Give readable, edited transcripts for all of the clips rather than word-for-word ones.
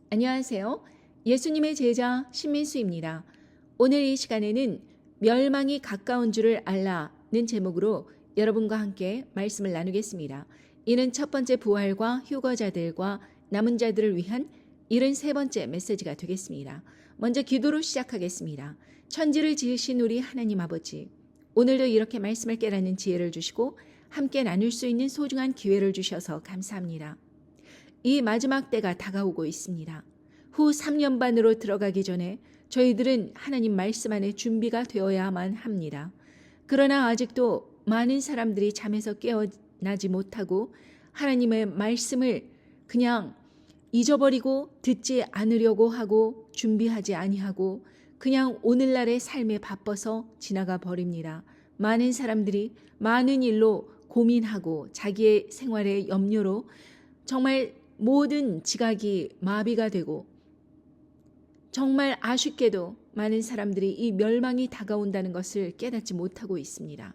안녕하세요. 예수님의 제자 신민수입니다. 오늘 이 시간에는 멸망이 가까운 줄을 알라는 제목으로 여러분과 함께 말씀을 나누겠습니다. 이는 첫 번째 부활과 휴거자들과 남은 자들을 위한 73번째 메시지가 되겠습니다. 먼저 기도로 시작하겠습니다. 천지를 지으신 우리 하나님 아버지, 오늘도 이렇게 말씀을 깨닫는 지혜를 주시고 함께 나눌 수 있는 소중한 기회를 주셔서 감사합니다. 이 마지막 때가 다가오고 있습니다. 후 3년 반으로 들어가기 전에 저희들은 하나님 말씀 안에 준비가 되어야만 합니다. 그러나 아직도 많은 사람들이 잠에서 깨어나지 못하고 하나님의 말씀을 그냥 잊어버리고 듣지 않으려고 하고 준비하지 아니하고 그냥 오늘날의 삶에 바빠서 지나가 버립니다. 많은 사람들이 많은 일로 고민하고 자기의 생활의 염려로 정말 모든 지각이 마비가 되고 정말 아쉽게도 많은 사람들이 이 멸망이 다가온다는 것을 깨닫지 못하고 있습니다.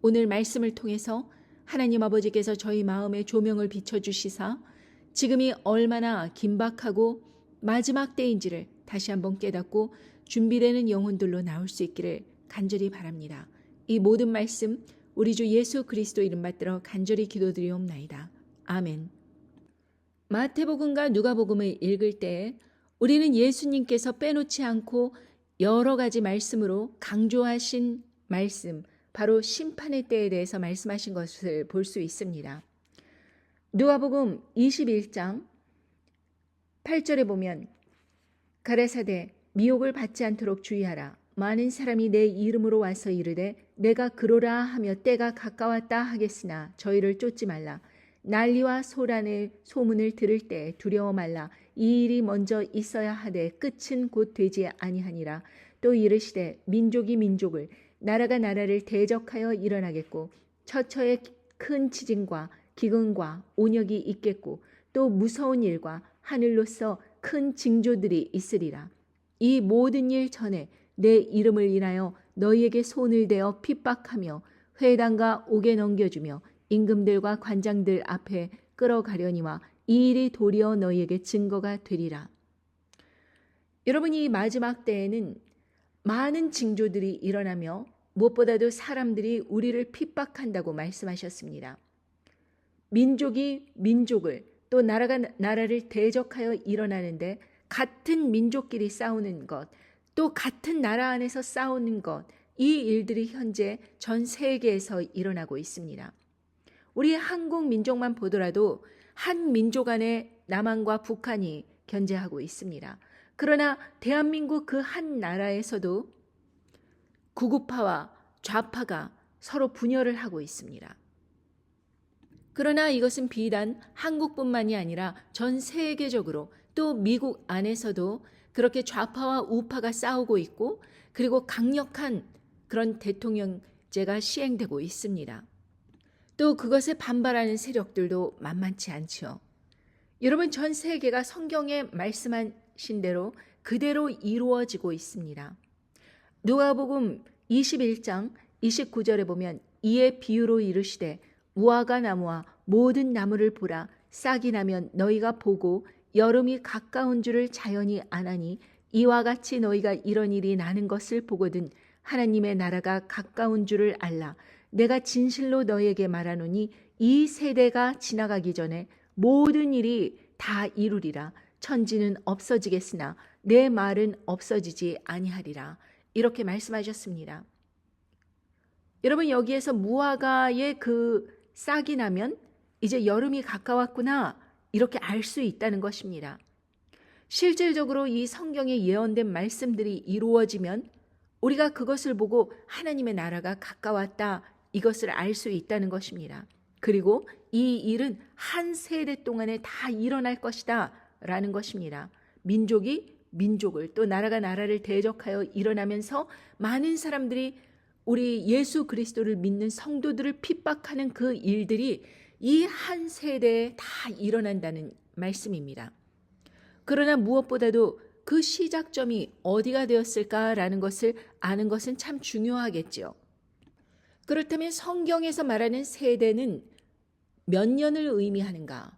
오늘 말씀을 통해서 하나님 아버지께서 저희 마음에 조명을 비춰주시사 지금이 얼마나 긴박하고 마지막 때인지를 다시 한번 깨닫고 준비되는 영혼들로 나올 수 있기를 간절히 바랍니다. 이 모든 말씀 우리 주 예수 그리스도 이름 받들어 간절히 기도드리옵나이다. 아멘. 마태복음과 누가복음을 읽을 때 우리는 예수님께서 빼놓지 않고 여러 가지 말씀으로 강조하신 말씀, 바로 심판의 때에 대해서 말씀하신 것을 볼 수 있습니다. 누가복음 21장 8절에 보면 가라사대 미혹을 받지 않도록 주의하라. 많은 사람이 내 이름으로 와서 이르되 내가 그로라 하며 때가 가까웠다 하겠으나 저희를 쫓지 말라. 난리와 소란의 소문을 들을 때 두려워 말라. 이 일이 먼저 있어야 하되 끝은 곧 되지 아니하니라. 또 이르시되 민족이 민족을 나라가 나라를 대적하여 일어나겠고 처처에 큰 지진과 기근과 온역이 있겠고 또 무서운 일과 하늘로서 큰 징조들이 있으리라. 이 모든 일 전에 내 이름을 인하여 너희에게 손을 대어 핍박하며 회당과 옥에 넘겨주며 임금들과 관장들 앞에 끌어가려니와 이 일이 도리어 너희에게 증거가 되리라. 여러분, 이 마지막 때에는 많은 징조들이 일어나며 무엇보다도 사람들이 우리를 핍박한다고 말씀하셨습니다. 민족이 민족을 또 나라가 나라를 대적하여 일어나는데 같은 민족끼리 싸우는 것, 또 같은 나라 안에서 싸우는 것, 이 일들이 현재 전 세계에서 일어나고 있습니다. 우리 한국 민족만 보더라도 한 민족 안에 남한과 북한이 견제하고 있습니다. 그러나 대한민국 그 한 나라에서도 구구파와 좌파가 서로 분열을 하고 있습니다. 그러나 이것은 비단 한국뿐만이 아니라 전 세계적으로 또 미국 안에서도 그렇게 좌파와 우파가 싸우고 있고 그리고 강력한 그런 대통령제가 시행되고 있습니다. 또 그것에 반발하는 세력들도 만만치 않죠. 여러분, 전 세계가 성경에 말씀하신 대로 그대로 이루어지고 있습니다. 누가복음 21장 29절에 보면 이에 비유로 이르시되 무화과 나무와 모든 나무를 보라. 싹이 나면 너희가 보고 여름이 가까운 줄을 자연히 아나니 이와 같이 너희가 이런 일이 나는 것을 보거든 하나님의 나라가 가까운 줄을 알라. 내가 진실로 너희에게 말하노니 이 세대가 지나가기 전에 모든 일이 다 이루리라. 천지는 없어지겠으나 내 말은 없어지지 아니하리라. 이렇게 말씀하셨습니다. 여러분, 여기에서 무화과의 그 싹이 나면 이제 여름이 가까웠구나, 이렇게 알 수 있다는 것입니다. 실질적으로 이 성경에 예언된 말씀들이 이루어지면 우리가 그것을 보고 하나님의 나라가 가까웠다, 이것을 알 수 있다는 것입니다. 그리고 이 일은 한 세대 동안에 다 일어날 것이다 라는 것입니다. 민족이 민족을 또 나라가 나라를 대적하여 일어나면서 많은 사람들이 우리 예수 그리스도를 믿는 성도들을 핍박하는 그 일들이 이 한 세대에 다 일어난다는 말씀입니다. 그러나 무엇보다도 그 시작점이 어디가 되었을까라는 것을 아는 것은 참 중요하겠죠. 그렇다면 성경에서 말하는 세대는 몇 년을 의미하는가?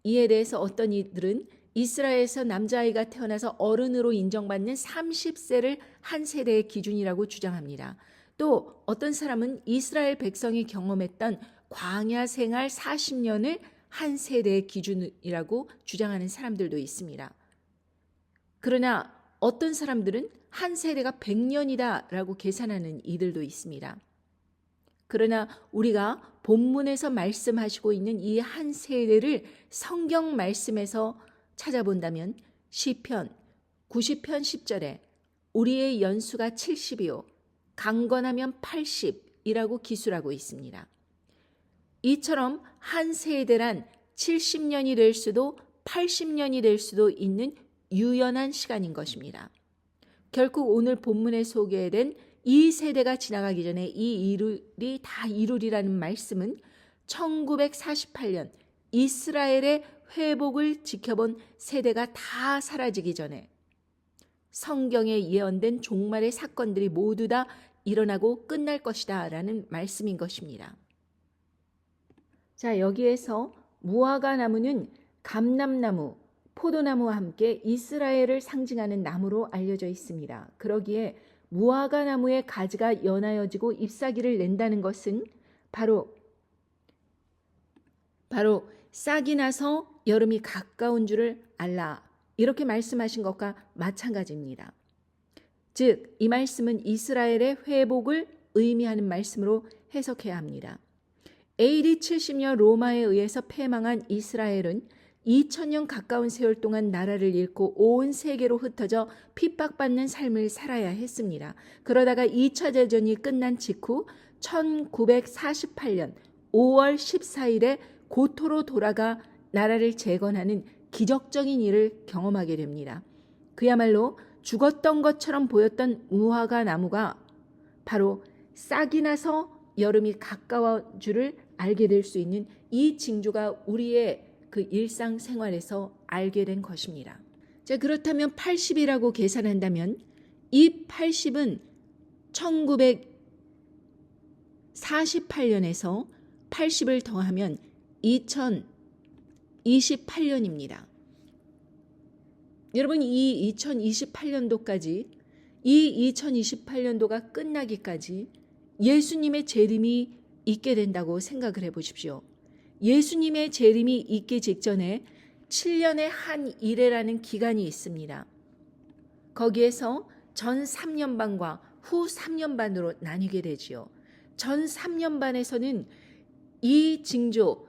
이에 대해서 어떤 이들은 이스라엘에서 남자아이가 태어나서 어른으로 인정받는 30세를 한 세대의 기준이라고 주장합니다. 또 어떤 사람은 이스라엘 백성이 경험했던 광야 생활 40년을 한 세대의 기준이라고 주장하는 사람들도 있습니다. 그러나 어떤 사람들은 한 세대가 100년이다라고 계산하는 이들도 있습니다. 그러나 우리가 본문에서 말씀하시고 있는 이 한 세대를 성경 말씀에서 찾아본다면 시편 90편 10절에 우리의 연수가 70이요 강건하면 80이라고 기술하고 있습니다. 이처럼 한 세대란 70년이 될 수도 80년이 될 수도 있는 유연한 시간인 것입니다. 결국 오늘 본문에 소개된 이 세대가 지나가기 전에 이 일이 다 이루리라는 말씀은 1948년 이스라엘의 회복을 지켜본 세대가 다 사라지기 전에 성경에 예언된 종말의 사건들이 모두 다 일어나고 끝날 것이다 라는 말씀인 것입니다. 자, 여기에서 무화과 나무는 감람나무, 포도나무와 함께 이스라엘을 상징하는 나무로 알려져 있습니다. 그러기에 무화과 나무의 가지가 연하여지고 잎사귀를 낸다는 것은 바로 싹이 나서 여름이 가까운 줄을 알라 이렇게 말씀하신 것과 마찬가지입니다. 즉, 이 말씀은 이스라엘의 회복을 의미하는 말씀으로 해석해야 합니다. AD 70년 로마에 의해서 패망한 이스라엘은 2000년 가까운 세월 동안 나라를 잃고 온 세계로 흩어져 핍박받는 삶을 살아야 했습니다. 그러다가 2차 대전이 끝난 직후 1948년 5월 14일에 고토로 돌아가 나라를 재건하는 기적적인 일을 경험하게 됩니다. 그야말로 죽었던 것처럼 보였던 무화과 나무가 바로 싹이 나서 여름이 가까운 줄을 알게 될 수 있는 이 징조가 우리의 그 일상생활에서 알게 된 것입니다. 자, 그렇다면 80이라고 계산한다면 이 80은 1948년에서 80을 더하면 2028년입니다. 여러분, 이 2028년도까지 이 2028년도가 끝나기까지 예수님의 재림이 있게 된다고 생각을 해보십시오. 예수님의 재림이 있기 직전에 7년의 한 일회라는 기간이 있습니다. 거기에서 전 3년 반과 후 3년 반으로 나뉘게 되지요. 전 3년 반에서는 이 징조,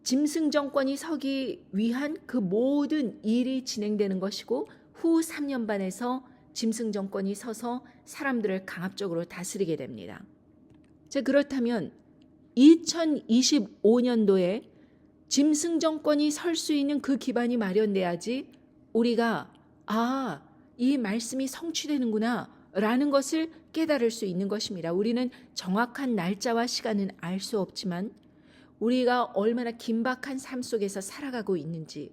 짐승 정권이 서기 위한 그 모든 일이 진행되는 것이고 후 3년 반에서 짐승 정권이 서서 사람들을 강압적으로 다스리게 됩니다. 자, 그렇다면 2025년도에 짐승 정권이 설 수 있는 그 기반이 마련돼야지 우리가 이 말씀이 성취되는구나 라는 것을 깨달을 수 있는 것입니다. 우리는 정확한 날짜와 시간은 알 수 없지만 우리가 얼마나 긴박한 삶 속에서 살아가고 있는지,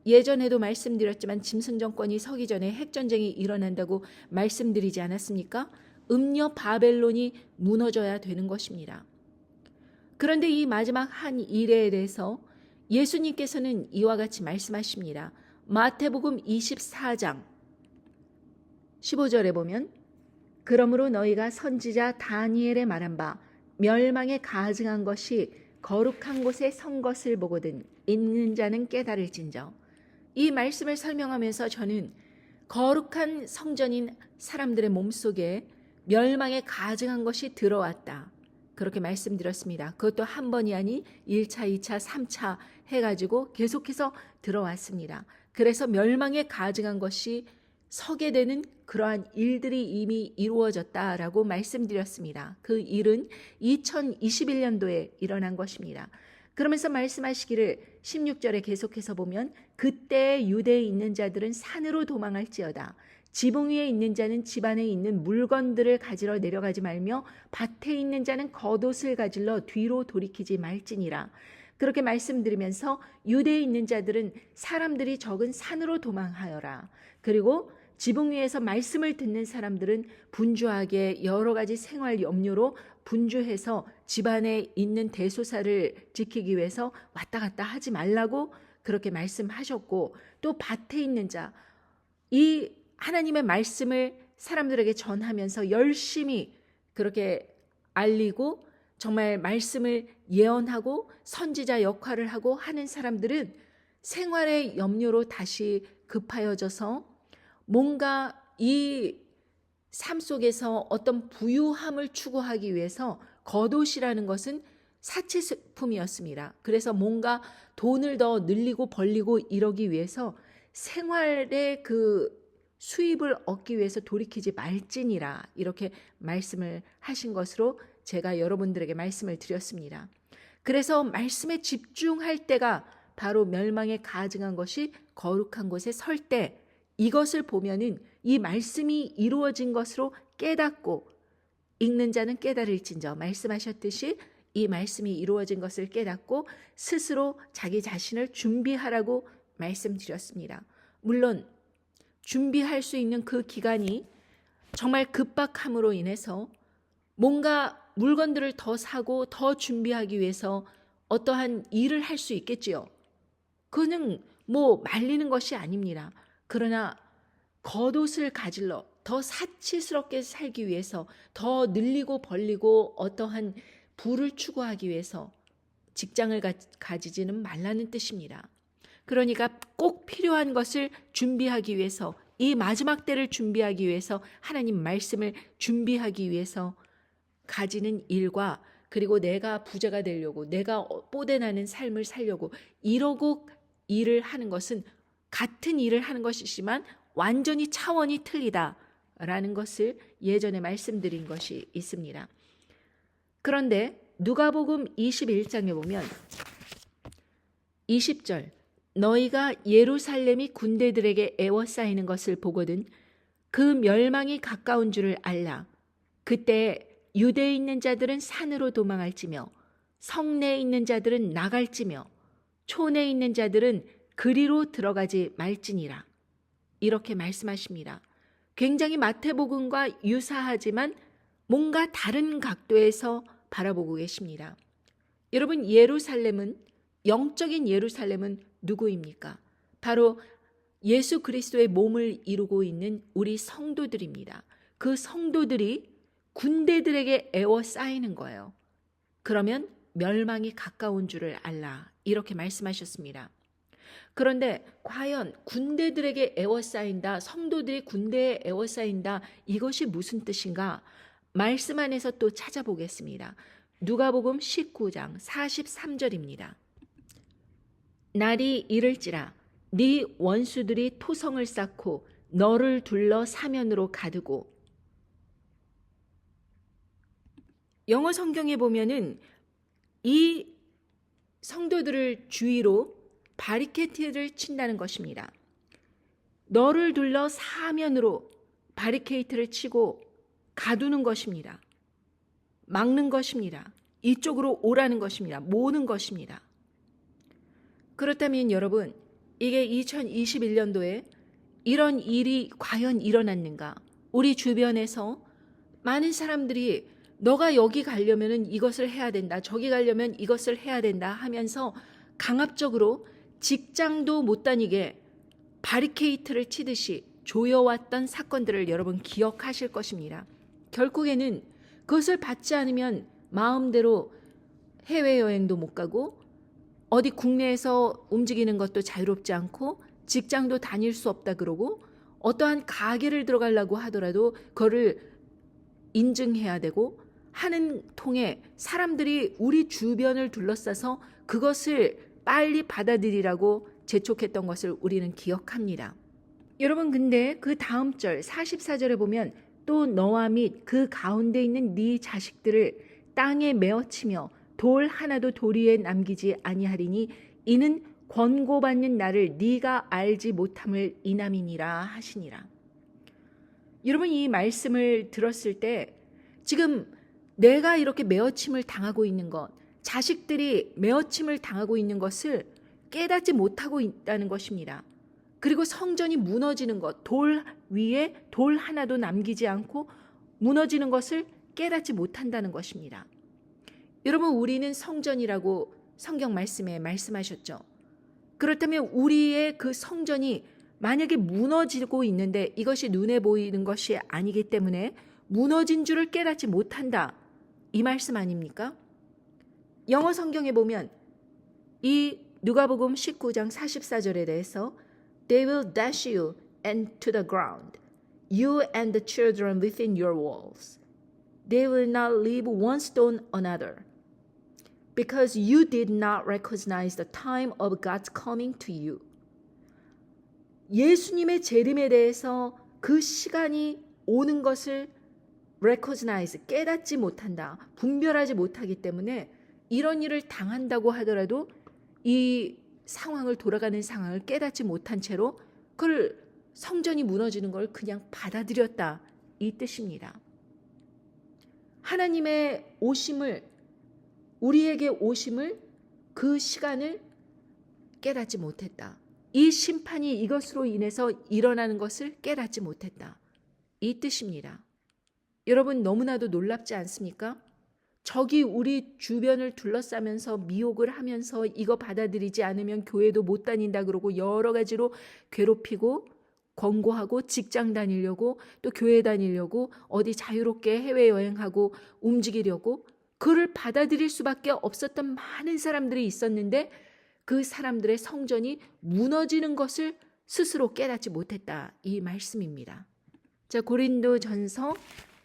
예전에도 말씀드렸지만 짐승 정권이 서기 전에 핵전쟁이 일어난다고 말씀드리지 않았습니까? 음녀 바벨론이 무너져야 되는 것입니다. 그런데 이 마지막 한 일에 대해서 예수님께서는 이와 같이 말씀하십니다. 마태복음 24장 15절에 보면 그러므로 너희가 선지자 다니엘의 말한 바 멸망에 가증한 것이 거룩한 곳에 선 것을 보거든 있는 자는 깨달을진저. 이 말씀을 설명하면서 저는 거룩한 성전인 사람들의 몸속에 멸망에 가증한 것이 들어왔다. 그렇게 말씀드렸습니다. 그것도 한 번이 아니 1차, 2차, 3차 해가지고 계속해서 들어왔습니다. 그래서 멸망에 가증한 것이 서게 되는 그러한 일들이 이미 이루어졌다라고 말씀드렸습니다. 그 일은 2021년도에 일어난 것입니다. 그러면서 말씀하시기를 16절에 계속해서 보면 그때 유대에 있는 자들은 산으로 도망할지어다. 지붕 위에 있는 자는 집 안에 있는 물건들을 가지러 내려가지 말며 밭에 있는 자는 겉옷을 가질러 뒤로 돌이키지 말지니라. 그렇게 말씀드리면서 유대에 있는 자들은 사람들이 적은 산으로 도망하여라. 그리고 지붕 위에서 말씀을 듣는 사람들은 분주하게 여러 가지 생활 염려로 분주해서 집안에 있는 대소사를 지키기 위해서 왔다 갔다 하지 말라고 그렇게 말씀하셨고, 또 밭에 있는 자, 이 하나님의 말씀을 사람들에게 전하면서 열심히 그렇게 알리고 정말 말씀을 예언하고 선지자 역할을 하고 하는 사람들은 생활의 염려로 다시 급하여져서 뭔가 이 삶 속에서 어떤 부유함을 추구하기 위해서 겉옷이라는 것은 사치품이었습니다. 그래서 뭔가 돈을 더 늘리고 벌리고 이러기 위해서 생활의 그 수입을 얻기 위해서 돌이키지 말지니라, 이렇게 말씀을 하신 것으로 제가 여러분들에게 말씀을 드렸습니다. 그래서 말씀에 집중할 때가 바로 멸망에 가증한 것이 거룩한 곳에 설 때, 이것을 보면은 이 말씀이 이루어진 것으로 깨닫고, 읽는 자는 깨달을진저 말씀하셨듯이 이 말씀이 이루어진 것을 깨닫고 스스로 자기 자신을 준비하라고 말씀드렸습니다. 물론 준비할 수 있는 그 기간이 정말 급박함으로 인해서 뭔가 물건들을 더 사고 더 준비하기 위해서 어떠한 일을 할 수 있겠지요. 그는 뭐 말리는 것이 아닙니다. 그러나 겉옷을 가질러 더 사치스럽게 살기 위해서, 더 늘리고 벌리고 어떠한 부를 추구하기 위해서 직장을 가지지는 말라는 뜻입니다. 그러니까 꼭 필요한 것을 준비하기 위해서, 이 마지막 때를 준비하기 위해서, 하나님 말씀을 준비하기 위해서 가지는 일과, 그리고 내가 부자가 되려고, 내가 뽀대나는 삶을 살려고 이러고 일을 하는 것은 같은 일을 하는 것이지만 완전히 차원이 틀리다라는 것을 예전에 말씀드린 것이 있습니다. 그런데 누가복음 21장에 보면 20절, 너희가 예루살렘이 군대들에게 에워싸이는 것을 보거든 그 멸망이 가까운 줄을 알라. 그때 유대에 있는 자들은 산으로 도망할지며 성내에 있는 자들은 나갈지며 촌에 있는 자들은 그리로 들어가지 말지니라. 이렇게 말씀하십니다. 굉장히 마태복음과 유사하지만 뭔가 다른 각도에서 바라보고 계십니다. 여러분, 예루살렘은, 영적인 예루살렘은 누구입니까? 바로 예수 그리스도의 몸을 이루고 있는 우리 성도들입니다. 그 성도들이 군대들에게 에워싸이는 거예요. 그러면 멸망이 가까운 줄을 알라, 이렇게 말씀하셨습니다. 그런데 과연 군대들에게 에워싸인다, 성도들이 군대에 에워싸인다, 이것이 무슨 뜻인가? 말씀 안에서 또 찾아보겠습니다. 누가복음 19장 43절입니다. 날이 이를지라 네 원수들이 토성을 쌓고 너를 둘러 사면으로 가두고. 영어 성경에 보면은 이 성도들을 주위로 바리케이트를 친다는 것입니다. 너를 둘러 사면으로 바리케이트를 치고 가두는 것입니다. 막는 것입니다. 이쪽으로 오라는 것입니다. 모으는 것입니다. 그렇다면 여러분, 이게 2021년도에 이런 일이 과연 일어났는가? 우리 주변에서 많은 사람들이 너가 여기 가려면 이것을 해야 된다, 저기 가려면 이것을 해야 된다 하면서 강압적으로 직장도 못 다니게 바리케이트를 치듯이 조여왔던 사건들을 여러분 기억하실 것입니다. 결국에는 그것을 받지 않으면 마음대로 해외여행도 못 가고 어디 국내에서 움직이는 것도 자유롭지 않고 직장도 다닐 수 없다 그러고 어떠한 가게를 들어가려고 하더라도 그거를 인증해야 되고 하는 통에 사람들이 우리 주변을 둘러싸서 그것을 빨리 받아들이라고 재촉했던 것을 우리는 기억합니다. 여러분, 근데 그 다음 절 44절에 보면 또 너와 및 그 가운데 있는 네 자식들을 땅에 메어치며 돌 하나도 도리에 남기지 아니하리니 이는 권고받는 나를 네가 알지 못함을 인함이니라 하시니라. 여러분, 이 말씀을 들었을 때 지금 내가 이렇게 메어침을 당하고 있는 것, 자식들이 메어침을 당하고 있는 것을 깨닫지 못하고 있다는 것입니다. 그리고 성전이 무너지는 것, 돌 위에 돌 하나도 남기지 않고 무너지는 것을 깨닫지 못한다는 것입니다. 여러분, 우리는 성전이라고 성경 말씀에 말씀하셨죠. 그렇다면 우리의 그 성전이 만약에 무너지고 있는데 이것이 눈에 보이는 것이 아니기 때문에 무너진 줄을 깨닫지 못한다. 이 말씀 아닙니까? 영어 성경에 보면 이 누가복음 19장 44절에 대해서 They will dash you into the ground, you and the children within your walls. They will not leave one stone another, because you did not recognize the time of God's coming to you. 예수님의 재림에 대해서 그 시간이 오는 것을 recognize, 깨닫지 못한다, 분별하지 못하기 때문에 이런 일을 당한다고 하더라도 이 상황을 돌아가는 상황을 깨닫지 못한 채로 그걸 성전이 무너지는 걸 그냥 받아들였다 이 뜻입니다. 하나님의 오심을 우리에게 오심을 그 시간을 깨닫지 못했다. 이 심판이 이것으로 인해서 일어나는 것을 깨닫지 못했다. 이 뜻입니다. 여러분 너무나도 놀랍지 않습니까? 적이 우리 주변을 둘러싸면서 미혹을 하면서 이거 받아들이지 않으면 교회도 못 다닌다 그러고 여러 가지로 괴롭히고 권고하고 직장 다니려고 또 교회 다니려고 어디 자유롭게 해외여행하고 움직이려고 그를 받아들일 수밖에 없었던 많은 사람들이 있었는데 그 사람들의 성전이 무너지는 것을 스스로 깨닫지 못했다. 이 말씀입니다. 자, 고린도전서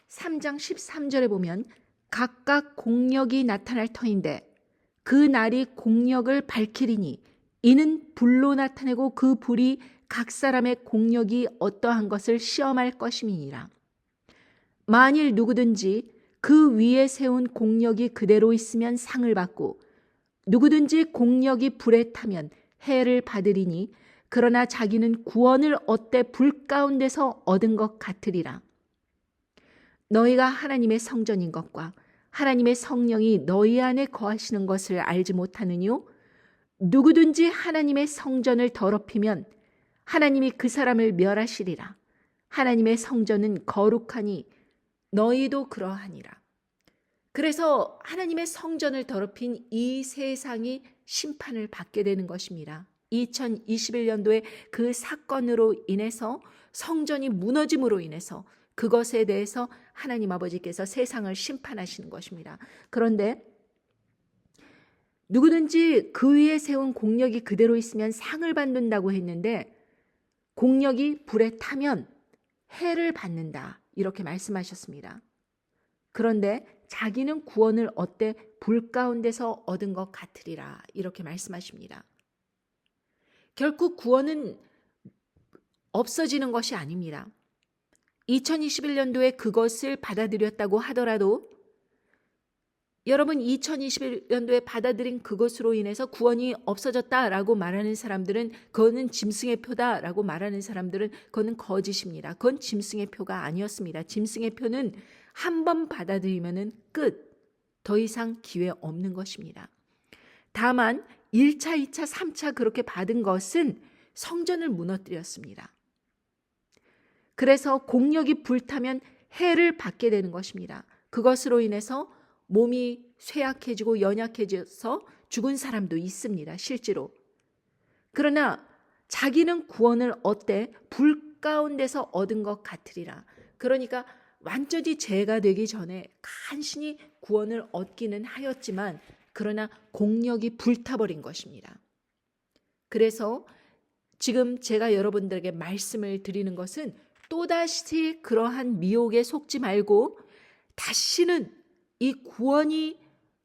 3장 13절에 보면 각각 공력이 나타날 터인데 그 날이 공력을 밝히리니 이는 불로 나타내고 그 불이 각 사람의 공력이 어떠한 것을 시험할 것임이니라. 만일 누구든지 그 위에 세운 공력이 그대로 있으면 상을 받고 누구든지 공력이 불에 타면 해를 받으리니 그러나 자기는 구원을 얻되 불 가운데서 얻은 것 같으리라. 너희가 하나님의 성전인 것과 하나님의 성령이 너희 안에 거하시는 것을 알지 못하느뇨? 누구든지 하나님의 성전을 더럽히면 하나님이 그 사람을 멸하시리라. 하나님의 성전은 거룩하니 너희도 그러하니라. 그래서 하나님의 성전을 더럽힌 이 세상이 심판을 받게 되는 것입니다. 2021년도에 그 사건으로 인해서 성전이 무너짐으로 인해서 그것에 대해서 하나님 아버지께서 세상을 심판하시는 것입니다. 그런데 누구든지 그 위에 세운 공력이 그대로 있으면 상을 받는다고 했는데 공력이 불에 타면 해를 받는다. 이렇게 말씀하셨습니다. 그런데 자기는 구원을 얻되 불 가운데서 얻은 것 같으리라. 이렇게 말씀하십니다. 결국 구원은 없어지는 것이 아닙니다. 2021년도에 그것을 받아들였다고 하더라도 여러분 2021년도에 받아들인 그것으로 인해서 구원이 없어졌다라고 말하는 사람들은 그거는 짐승의 표다라고 말하는 사람들은 그거는 거짓입니다. 그건 짐승의 표가 아니었습니다. 짐승의 표는 한 번 받아들이면은 끝. 더 이상 기회 없는 것입니다. 다만 1차, 2차, 3차 그렇게 받은 것은 성전을 무너뜨렸습니다. 그래서 공력이 불타면 해를 받게 되는 것입니다. 그것으로 인해서 몸이 쇠약해지고 연약해져서 죽은 사람도 있습니다. 실제로. 그러나 자기는 구원을 얻되 불 가운데서 얻은 것 같으리라. 그러니까 완전히 죄가 되기 전에 간신히 구원을 얻기는 하였지만 그러나 공력이 불타버린 것입니다. 그래서 지금 제가 여러분들에게 말씀을 드리는 것은 또다시 그러한 미혹에 속지 말고 다시는 이 구원이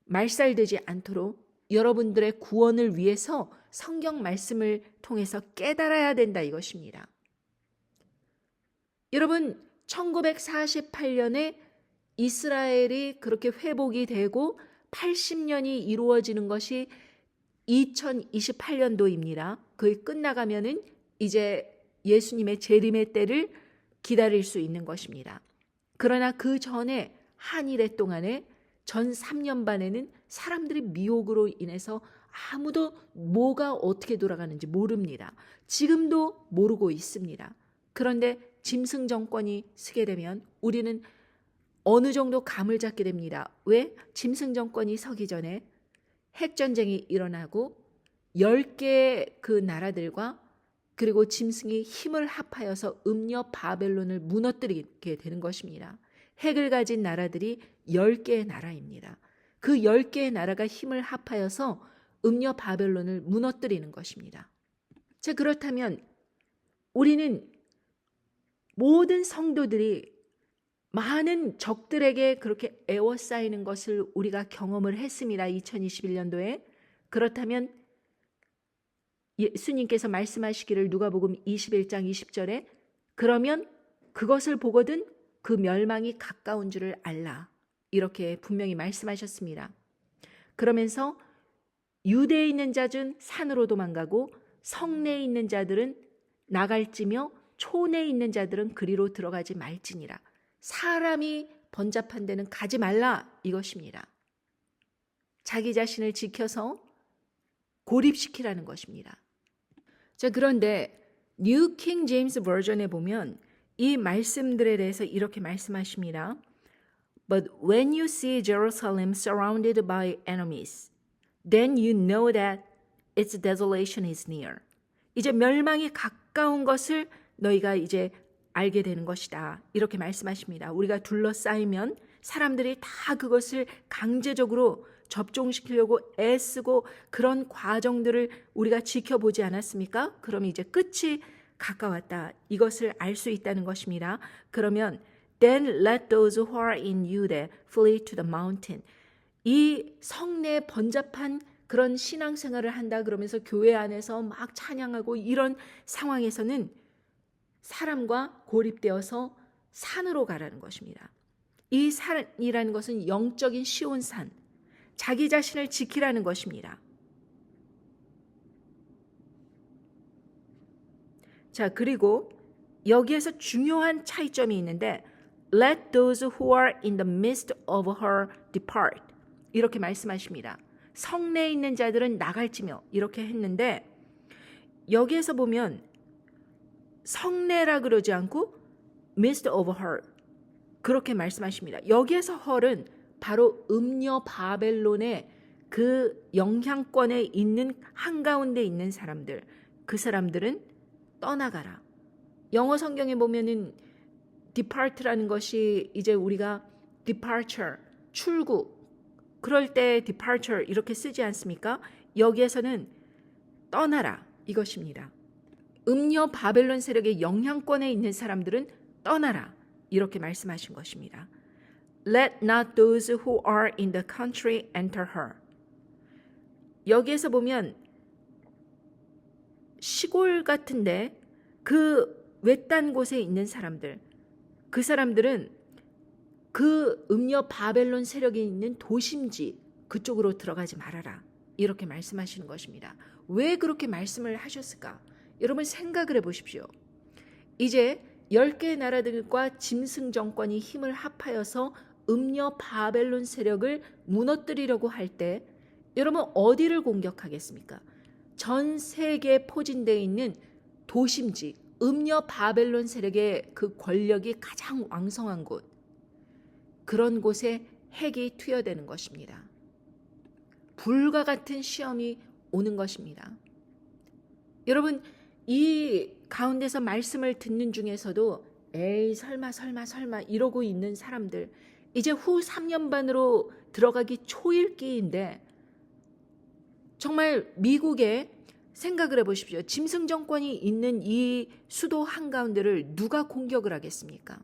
말살되지 않도록 여러분들의 구원을 위해서 성경 말씀을 통해서 깨달아야 된다 이것입니다. 여러분 1948년에 이스라엘이 그렇게 회복이 되고 80년이 이루어지는 것이 2028년도입니다. 그게 끝나가면은 이제 예수님의 재림의 때를 기다릴 수 있는 것입니다. 그러나 그 전에 한일의 동안에 전 3년 반에는 사람들이 미혹으로 인해서 아무도 뭐가 어떻게 돌아가는지 모릅니다. 지금도 모르고 있습니다. 그런데 짐승 정권이 서게 되면 우리는 어느 정도 감을 잡게 됩니다. 왜? 짐승 정권이 서기 전에 핵전쟁이 일어나고 10개의 그 나라들과 그리고 짐승이 힘을 합하여서 음녀 바벨론을 무너뜨리게 되는 것입니다. 핵을 가진 나라들이 10개의 나라입니다. 그 10개의 나라가 힘을 합하여서 음녀 바벨론을 무너뜨리는 것입니다. 자, 그렇다면 우리는 모든 성도들이 많은 적들에게 그렇게 애워싸이는 것을 우리가 경험을 했습니다. 2021년도에. 그렇다면 예수님께서 말씀하시기를 누가복음 21장 20절에 그러면 그것을 보거든 그 멸망이 가까운 줄을 알라. 이렇게 분명히 말씀하셨습니다. 그러면서 유대에 있는 자들은 산으로 도망가고 성내에 있는 자들은 나갈지며 촌에 있는 자들은 그리로 들어가지 말지니라. 사람이 번잡한 데는 가지 말라 이것입니다. 자기 자신을 지켜서 고립시키라는 것입니다. 자, 그런데 뉴 킹 제임스 버전에 보면 이 말씀들에 대해서 이렇게 말씀하십니다. But when you see Jerusalem surrounded by enemies, then you know that its desolation is near. 이제 멸망이 가까운 것을 너희가 이제 알게 되는 것이다. 이렇게 말씀하십니다. 우리가 둘러싸이면 사람들이 다 그것을 강제적으로 접종시키려고 애쓰고 그런 과정들을 우리가 지켜보지 않았습니까? 그럼 이제 끝이 가까웠다. 이것을 알 수 있다는 것입니다. 그러면 Then let those who are in Judah flee to the mountain. 이 성내 번잡한 그런 신앙생활을 한다 그러면서 교회 안에서 막 찬양하고 이런 상황에서는 사람과 고립되어서 산으로 가라는 것입니다. 이 산이라는 것은 영적인 시온산, 자기 자신을 지키라는 것입니다. 자, 그리고 여기에서 중요한 차이점이 있는데 Let those who are in the midst of her depart. 이렇게 말씀하십니다. 성내에 있는 자들은 나갈지며 이렇게 했는데 여기에서 보면 성내라 그러지 않고 midst of her 그렇게 말씀하십니다. 여기에서 her은 바로 음녀 바벨론의 그 영향권에 있는 한가운데 있는 사람들, 그 사람들은 떠나가라. 영어 성경에 보면은 depart라는 것이 이제 우리가 departure, 출국, 그럴 때 departure 이렇게 쓰지 않습니까? 여기에서는 떠나라 이것입니다. 음녀 바벨론 세력의 영향권에 있는 사람들은 떠나라 이렇게 말씀하신 것입니다. Let not those who are in the country enter her. 여기에서 보면 시골 같은데 그 외딴 곳에 있는 사람들, 그 사람들은 그 음녀 바벨론 세력이 있는 도심지 그쪽으로 들어가지 말아라 이렇게 말씀하시는 것입니다. 왜 그렇게 말씀을 하셨을까? 여러분 생각을 해보십시오. 이제 10개의 나라들과 짐승 정권이 힘을 합하여서 음녀 바벨론 세력을 무너뜨리려고 할 때 여러분 어디를 공격하겠습니까? 전 세계에 포진되어 있는 도심지, 음녀 바벨론 세력의 그 권력이 가장 왕성한 곳, 그런 곳에 핵이 투여되는 것입니다. 불과 같은 시험이 오는 것입니다. 여러분 이 가운데서 말씀을 듣는 중에서도 에이 설마 이러고 있는 사람들, 이제 후 3년 반으로 들어가기 초일기인데 정말 미국에 생각을 해보십시오. 짐승 정권이 있는 이 수도 한가운데를 누가 공격을 하겠습니까?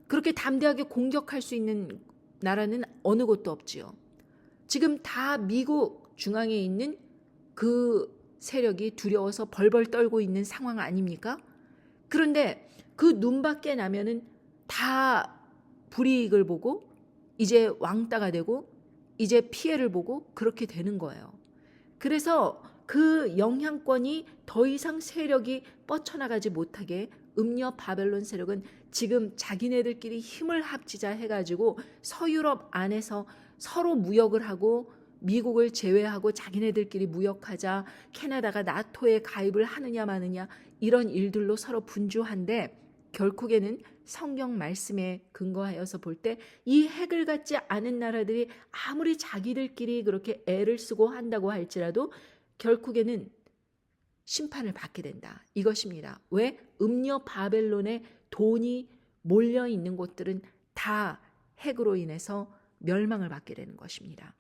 그렇게 담대하게 공격할 수 있는 나라는 어느 곳도 없지요. 지금 다 미국 중앙에 있는 그 세력이 두려워서 벌벌 떨고 있는 상황 아닙니까? 그런데 그 눈밖에 나면은 다 불이익을 보고 이제 왕따가 되고 이제 피해를 보고 그렇게 되는 거예요. 그래서 그 영향권이 더 이상 세력이 뻗쳐나가지 못하게 음녀 바벨론 세력은 지금 자기네들끼리 힘을 합치자 해가지고 서유럽 안에서 서로 무역을 하고 미국을 제외하고 자기네들끼리 무역하자, 캐나다가 나토에 가입을 하느냐 마느냐 이런 일들로 서로 분주한데 결국에는 성경 말씀에 근거하여서 볼 때 이 핵을 갖지 않은 나라들이 아무리 자기들끼리 그렇게 애를 쓰고 한다고 할지라도 결국에는 심판을 받게 된다. 이것입니다. 왜? 음녀 바벨론에 돈이 몰려 있는 곳들은 다 핵으로 인해서 멸망을 받게 되는 것입니다.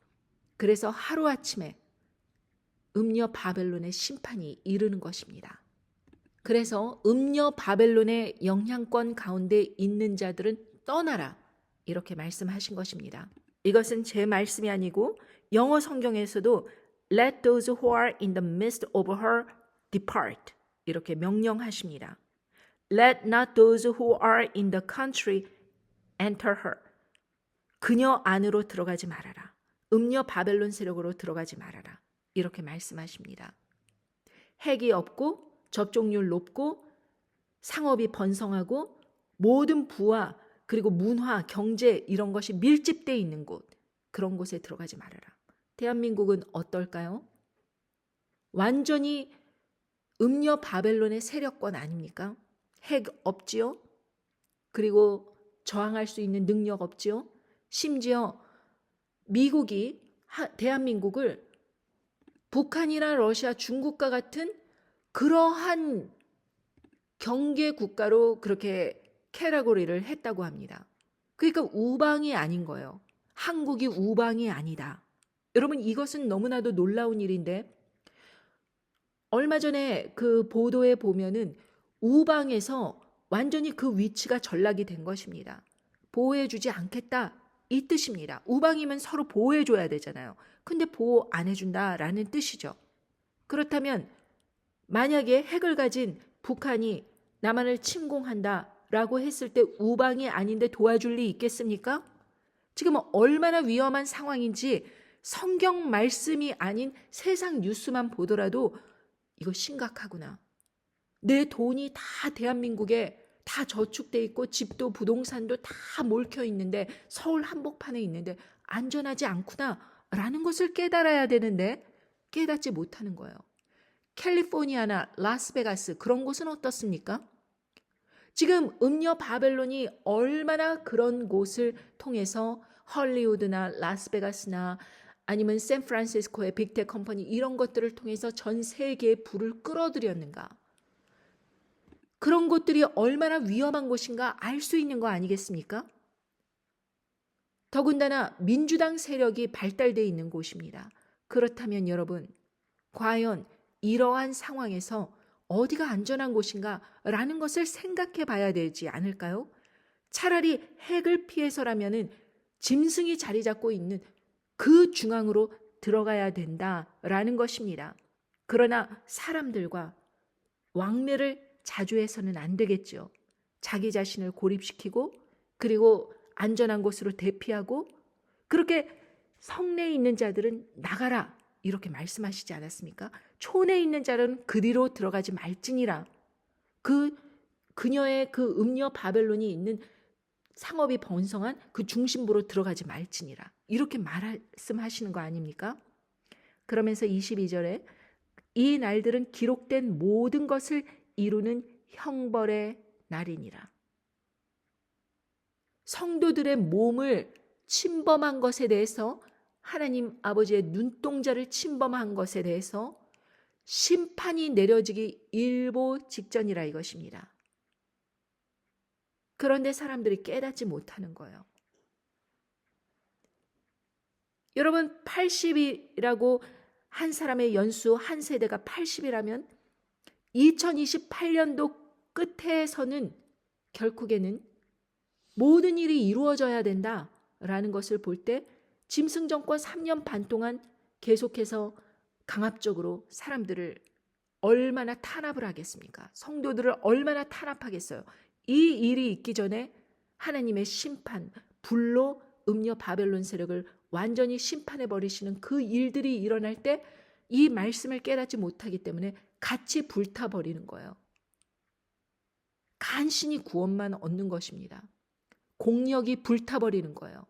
그래서 하루아침에 음녀 바벨론의 심판이 이르는 것입니다. 그래서 음녀 바벨론의 영향권 가운데 있는 자들은 떠나라. 이렇게 말씀하신 것입니다. 이것은 제 말씀이 아니고 영어 성경에서도 Let those who are in the midst of her depart. 이렇게 명령하십니다. Let not those who are in the country enter her. 그녀 안으로 들어가지 말아라. 음녀 바벨론 세력으로 들어가지 말아라. 이렇게 말씀하십니다. 핵이 없고 접종률 높고 상업이 번성하고 모든 부와 그리고 문화, 경제 이런 것이 밀집되어 있는 곳, 그런 곳에 들어가지 말아라. 대한민국은 어떨까요? 완전히 음녀 바벨론의 세력권 아닙니까? 핵 없지요? 그리고 저항할 수 있는 능력 없지요? 심지어 미국이 대한민국을 북한이나 러시아, 중국과 같은 그러한 경계 국가로 그렇게 캐러고리를 했다고 합니다. 그러니까 우방이 아닌 거예요. 한국이 우방이 아니다. 여러분 이것은 너무나도 놀라운 일인데 얼마 전에 그 보도에 보면은 우방에서 완전히 그 위치가 전락이 된 것입니다. 보호해주지 않겠다 이 뜻입니다. 우방이면 서로 보호해줘야 되잖아요. 근데 보호 안 해준다라는 뜻이죠. 그렇다면 만약에 핵을 가진 북한이 남한을 침공한다라고 했을 때 우방이 아닌데 도와줄 리 있겠습니까? 지금 얼마나 위험한 상황인지 성경 말씀이 아닌 세상 뉴스만 보더라도 이거 심각하구나. 내 돈이 다 대한민국에 다 저축돼 있고 집도 부동산도 다 몰켜 있는데 서울 한복판에 있는데 안전하지 않구나라는 것을 깨달아야 되는데 깨닫지 못하는 거예요. 캘리포니아나 라스베가스 그런 곳은 어떻습니까? 지금 음녀 바벨론이 얼마나 그런 곳을 통해서 헐리우드나 라스베가스나 아니면 샌프란시스코의 빅텍 컴퍼니 이런 것들을 통해서 전 세계에 불을 끌어들였는가? 그런 곳들이 얼마나 위험한 곳인가 알 수 있는 거 아니겠습니까? 더군다나 민주당 세력이 발달되어 있는 곳입니다. 그렇다면 여러분, 과연 이러한 상황에서 어디가 안전한 곳인가 라는 것을 생각해 봐야 되지 않을까요? 차라리 핵을 피해서라면은 짐승이 자리 잡고 있는 그 중앙으로 들어가야 된다라는 것입니다. 그러나 사람들과 왕래를 자주 해서는 안 되겠죠. 자기 자신을 고립시키고 그리고 안전한 곳으로 대피하고 그렇게 성내에 있는 자들은 나가라 이렇게 말씀하시지 않았습니까? 촌에 있는 자는 그리로 들어가지 말지니라. 그녀의 그 음녀 바벨론이 있는 상업이 번성한 그 중심부로 들어가지 말지니라. 이렇게 말씀하시는 거 아닙니까? 그러면서 22절에 이 날들은 기록된 모든 것을 이루는 형벌의 날이니라. 성도들의 몸을 침범한 것에 대해서 하나님 아버지의 눈동자를 침범한 것에 대해서 심판이 내려지기 일보 직전이라 이것입니다. 그런데 사람들이 깨닫지 못하는 거예요. 여러분 80이라고 한 사람의 연수 한 세대가 80이라면 2028년도 끝에서는 결국에는 모든 일이 이루어져야 된다라는 것을 볼 때 짐승 정권 3년 반 동안 계속해서 강압적으로 사람들을 얼마나 탄압을 하겠습니까? 성도들을 얼마나 탄압하겠어요? 이 일이 있기 전에 하나님의 심판, 불로 음녀 바벨론 세력을 완전히 심판해 버리시는 그 일들이 일어날 때 이 말씀을 깨닫지 못하기 때문에 같이 불타버리는 거예요. 간신히 구원만 얻는 것입니다. 공력이 불타버리는 거예요.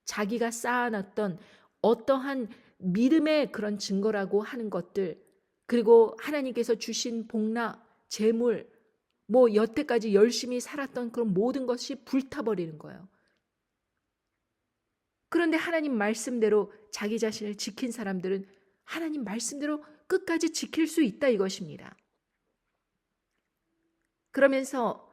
자기가 쌓아놨던 어떠한 믿음의 그런 증거라고 하는 것들, 그리고 하나님께서 주신 복락, 재물, 여태까지 열심히 살았던 그런 모든 것이 불타버리는 거예요. 그런데 하나님 말씀대로 자기 자신을 지킨 사람들은 하나님 말씀대로 끝까지 지킬 수 있다 이것입니다. 그러면서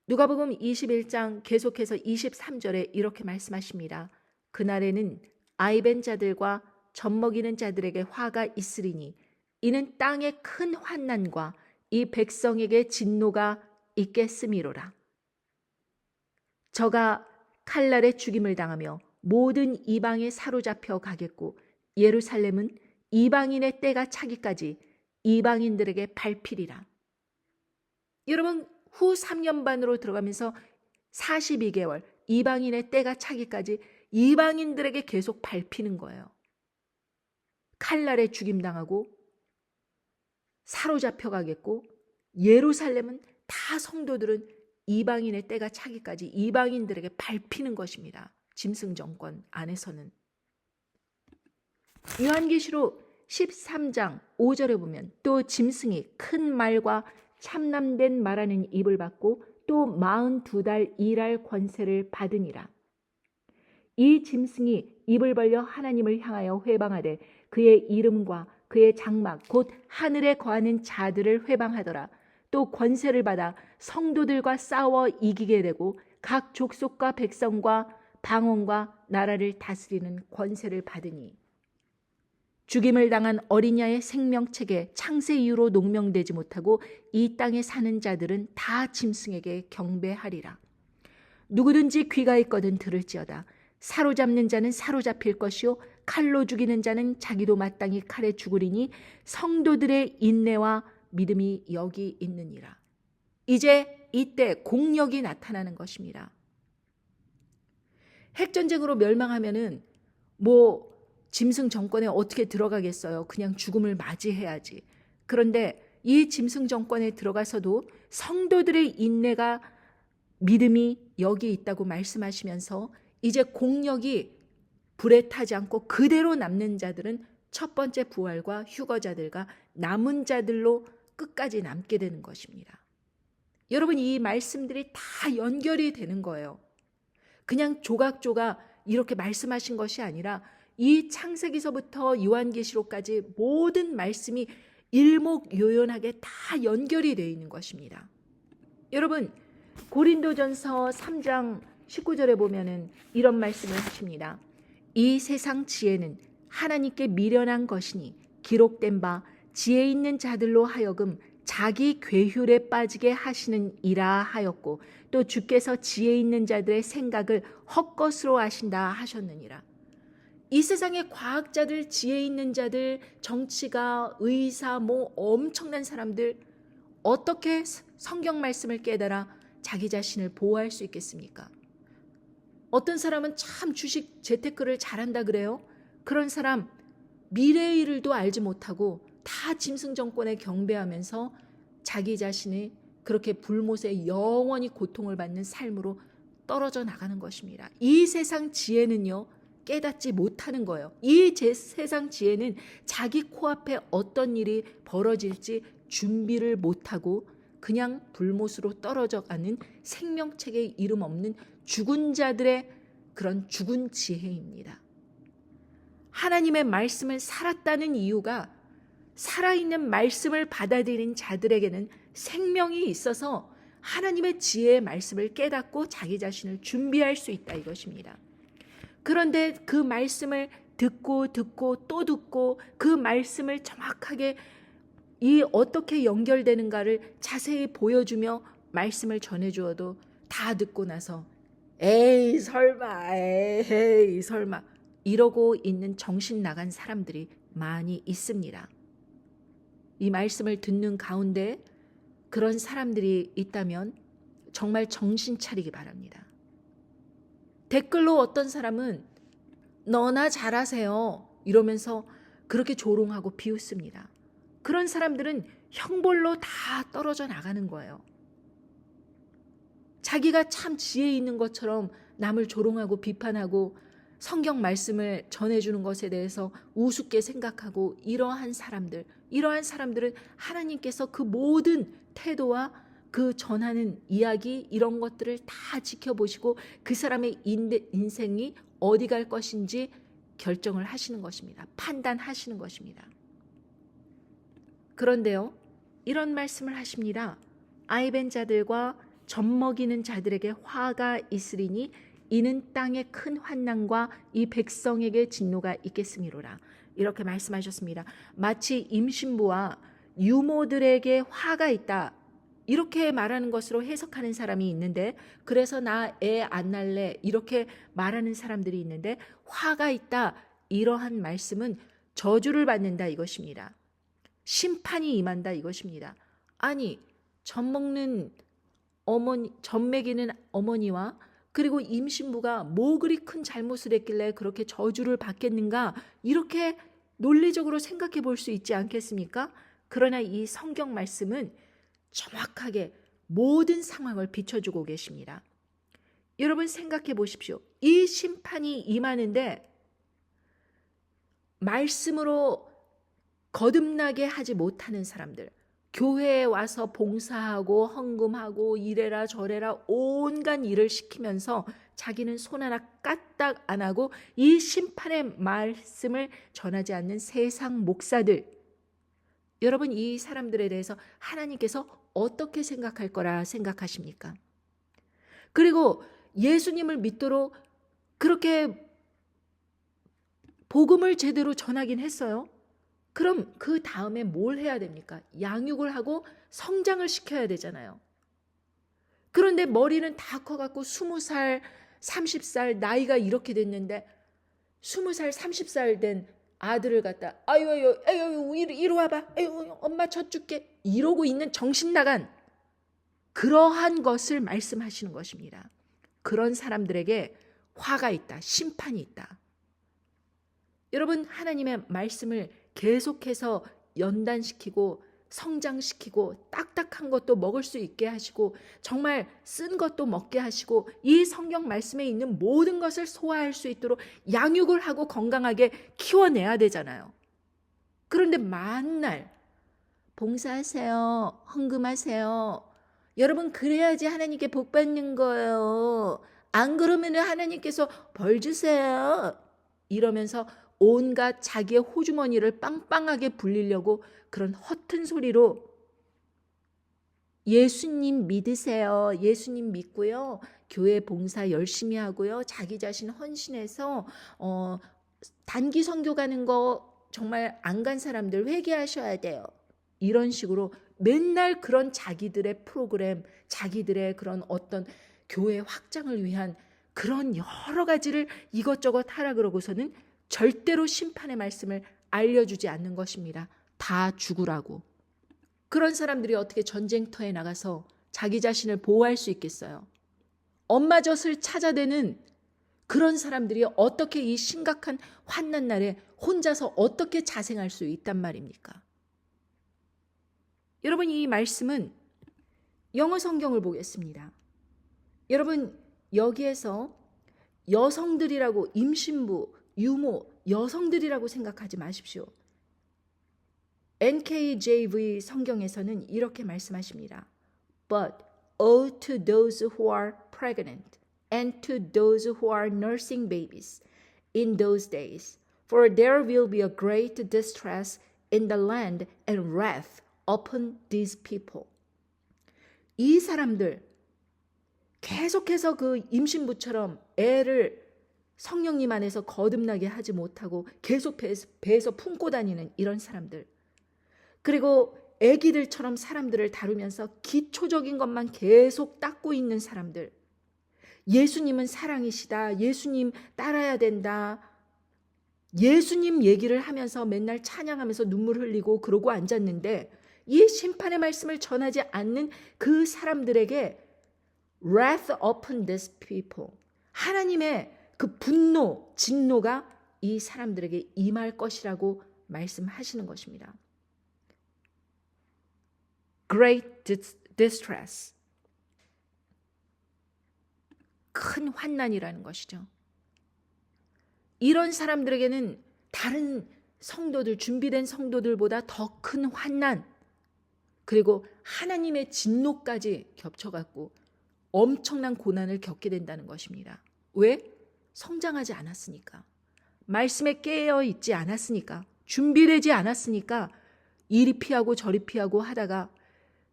누가복음 21장 계속해서 23절에 이렇게 말씀하십니다. 그날에는 아이벤 자들과 젖먹이는 자들에게 화가 있으리니 이는 땅에 큰 환난과 이 백성에게 진노가 있겠음이로라. 저가 칼날에 죽임을 당하며 모든 이방에 사로잡혀 가겠고 예루살렘은 이방인의 때가 차기까지 이방인들에게 밟히리라. 여러분, 후 3년 반으로 들어가면서 42개월 이방인의 때가 차기까지 이방인들에게 계속 밟히는 거예요. 칼날에 죽임당하고 사로잡혀 가겠고 예루살렘은 다 성도들은 이방인의 때가 차기까지 이방인들에게 밟히는 것입니다. 짐승 정권 안에서는. 요한계시록 13장 5절에 보면 또 짐승이 큰 말과 참남된 말하는 입을 받고 또 42달 일할 권세를 받으니라. 이 짐승이 입을 벌려 하나님을 향하여 회방하되 그의 이름과 그의 장막 곧 하늘에 거하는 자들을 회방하더라. 또 권세를 받아 성도들과 싸워 이기게 되고 각 족속과 백성과 방언과 나라를 다스리는 권세를 받으니 죽임을 당한 어린 양의 생명책에 창세 이후로 농명되지 못하고 이 땅에 사는 자들은 다 짐승에게 경배하리라. 누구든지 귀가 있거든 들을지어다. 사로잡는 자는 사로잡힐 것이요 칼로 죽이는 자는 자기도 마땅히 칼에 죽으리니 성도들의 인내와 믿음이 여기 있느니라. 이제 이때 공력이 나타나는 것입니다. 핵전쟁으로 멸망하면은 짐승 정권에 어떻게 들어가겠어요? 그냥 죽음을 맞이해야지. 그런데 이 짐승 정권에 들어가서도 성도들의 인내가 믿음이 여기 있다고 말씀하시면서 이제 공력이 불에 타지 않고 그대로 남는 자들은 첫 번째 부활과 휴거자들과 남은 자들로 끝까지 남게 되는 것입니다. 여러분, 이 말씀들이 다 연결이 되는 거예요. 그냥 조각조각 이렇게 말씀하신 것이 아니라 이 창세기서부터 요한계시록까지 모든 말씀이 일목요연하게 다 연결이 되어 있는 것입니다. 여러분, 고린도전서 3장 19절에 보면은 이런 말씀을 하십니다. 이 세상 지혜는 하나님께 미련한 것이니 기록된 바 지혜 있는 자들로 하여금 자기 괴휼에 빠지게 하시는 이라 하였고 또 주께서 지혜 있는 자들의 생각을 헛것으로 하신다 하셨느니라. 이 세상의 과학자들, 지혜 있는 자들, 정치가, 의사, 엄청난 사람들 어떻게 성경 말씀을 깨달아 자기 자신을 보호할 수 있겠습니까? 어떤 사람은 참 주식 재테크를 잘한다 그래요. 그런 사람 미래의 일도 알지 못하고 다 짐승 정권에 경배하면서 자기 자신이 그렇게 불못에 영원히 고통을 받는 삶으로 떨어져 나가는 것입니다. 이 세상 지혜는요, 깨닫지 못하는 거예요. 이 세상 지혜는 자기 코앞에 어떤 일이 벌어질지 준비를 못하고 그냥 불못으로 떨어져 가는 생명책에 이름 없는 죽은 자들의 그런 죽은 지혜입니다. 하나님의 말씀을 살았다는 이유가 살아있는 말씀을 받아들인 자들에게는 생명이 있어서 하나님의 지혜의 말씀을 깨닫고 자기 자신을 준비할 수 있다 이것입니다. 그런데 그 말씀을 듣고 또 듣고 그 말씀을 정확하게 이 어떻게 연결되는가를 자세히 보여주며 말씀을 전해주어도 다 듣고 나서 에이 설마 이러고 있는 정신 나간 사람들이 많이 있습니다. 이 말씀을 듣는 가운데 그런 사람들이 있다면 정말 정신 차리기 바랍니다. 댓글로 어떤 사람은 너나 잘하세요 이러면서 그렇게 조롱하고 비웃습니다. 그런 사람들은 형벌로 다 떨어져 나가는 거예요. 자기가 참 지혜 있는 것처럼 남을 조롱하고 비판하고 성경 말씀을 전해주는 것에 대해서 우습게 생각하고 이러한 사람들은 하나님께서 그 모든 태도와 그 전하는 이야기 이런 것들을 다 지켜보시고 그 사람의 인생이 어디 갈 것인지 결정을 하시는 것입니다. 판단하시는 것입니다. 그런데요, 이런 말씀을 하십니다. 아이벤 자들과 젖먹이는 자들에게 화가 있으리니 이는 땅에 큰 환난과 이 백성에게 진노가 있겠음이로라. 이렇게 말씀하셨습니다. 마치 임신부와 유모들에게 화가 있다, 이렇게 말하는 것으로 해석하는 사람이 있는데, 그래서 나 애 안 낳을래 이렇게 말하는 사람들이 있는데, 화가 있다, 이러한 말씀은 저주를 받는다 이것입니다. 심판이 임한다 이것입니다. 아니, 젖 먹이는 어머니와 그리고 임신부가 뭐 그리 큰 잘못을 했길래 그렇게 저주를 받겠는가, 이렇게 논리적으로 생각해 볼 수 있지 않겠습니까? 그러나 이 성경 말씀은 정확하게 모든 상황을 비춰주고 계십니다. 여러분 생각해 보십시오. 이 심판이 임하는데 말씀으로 거듭나게 하지 못하는 사람들, 교회에 와서 봉사하고 헌금하고 이래라 저래라 온갖 일을 시키면서 자기는 손 하나 까딱 안 하고 이 심판의 말씀을 전하지 않는 세상 목사들, 여러분 이 사람들에 대해서 하나님께서 어떻게 생각할 거라 생각하십니까? 그리고 예수님을 믿도록 그렇게 복음을 제대로 전하긴 했어요. 그럼 그 다음에 뭘 해야 됩니까? 양육을 하고 성장을 시켜야 되잖아요. 그런데 머리는 다 커갖고 20살, 30살 나이가 이렇게 됐는데 20살, 30살 된 아들을 갖다 아유 이리 와봐, 아유 엄마 젖줄게 이러고 있는 정신 나간 그러한 것을 말씀하시는 것입니다. 그런 사람들에게 화가 있다, 심판이 있다. 여러분 하나님의 말씀을 계속해서 연단시키고 성장시키고 딱딱한 것도 먹을 수 있게 하시고 정말 쓴 것도 먹게 하시고 이 성경 말씀에 있는 모든 것을 소화할 수 있도록 양육을 하고 건강하게 키워내야 되잖아요. 그런데 만날 봉사하세요, 헌금하세요, 여러분 그래야지 하나님께 복 받는 거예요, 안 그러면 하나님께서 벌 주세요, 이러면서 온갖 자기의 호주머니를 빵빵하게 불리려고 그런 허튼 소리로 예수님 믿으세요, 예수님 믿고요, 교회 봉사 열심히 하고요, 자기 자신 헌신해서 단기 선교 가는 거 정말 안 간 사람들 회개하셔야 돼요, 이런 식으로 맨날 그런 자기들의 프로그램, 자기들의 그런 어떤 교회 확장을 위한 그런 여러 가지를 이것저것 하라 그러고서는 절대로 심판의 말씀을 알려주지 않는 것입니다. 다 죽으라고. 그런 사람들이 어떻게 전쟁터에 나가서 자기 자신을 보호할 수 있겠어요? 엄마 젖을 찾아대는 그런 사람들이 어떻게 이 심각한 환난 날에 혼자서 어떻게 자생할 수 있단 말입니까? 여러분 이 말씀은 영어 성경을 보겠습니다. 여러분 여기에서 여성들이라고, 임신부, 유모, 여성들이라고 생각하지 마십시오. NKJV 성경에서는 이렇게 말씀하십니다. But woe to those who are pregnant and to those who are nursing babies in those days, for there will be a great distress in the land and wrath upon these people. 이 사람들 계속해서 그 임신부처럼 애를 성령님 안에서 거듭나게 하지 못하고 계속 배에서 품고 다니는 이런 사람들, 그리고 애기들처럼 사람들을 다루면서 기초적인 것만 계속 닦고 있는 사람들, 예수님은 사랑이시다, 예수님 따라야 된다, 예수님 얘기를 하면서 맨날 찬양하면서 눈물 흘리고 그러고 앉았는데 이 심판의 말씀을 전하지 않는 그 사람들에게 wrath upon these people, 하나님의 그 분노, 진노가 이 사람들에게 임할 것이라고 말씀하시는 것입니다. Great distress, 큰 환난이라는 것이죠. 이런 사람들에게는 다른 성도들, 준비된 성도들보다 더 큰 환난, 그리고 하나님의 진노까지 겹쳐갖고 엄청난 고난을 겪게 된다는 것입니다. 왜? 성장하지 않았으니까, 말씀에 깨어 있지 않았으니까, 준비되지 않았으니까 이리 피하고 저리 피하고 하다가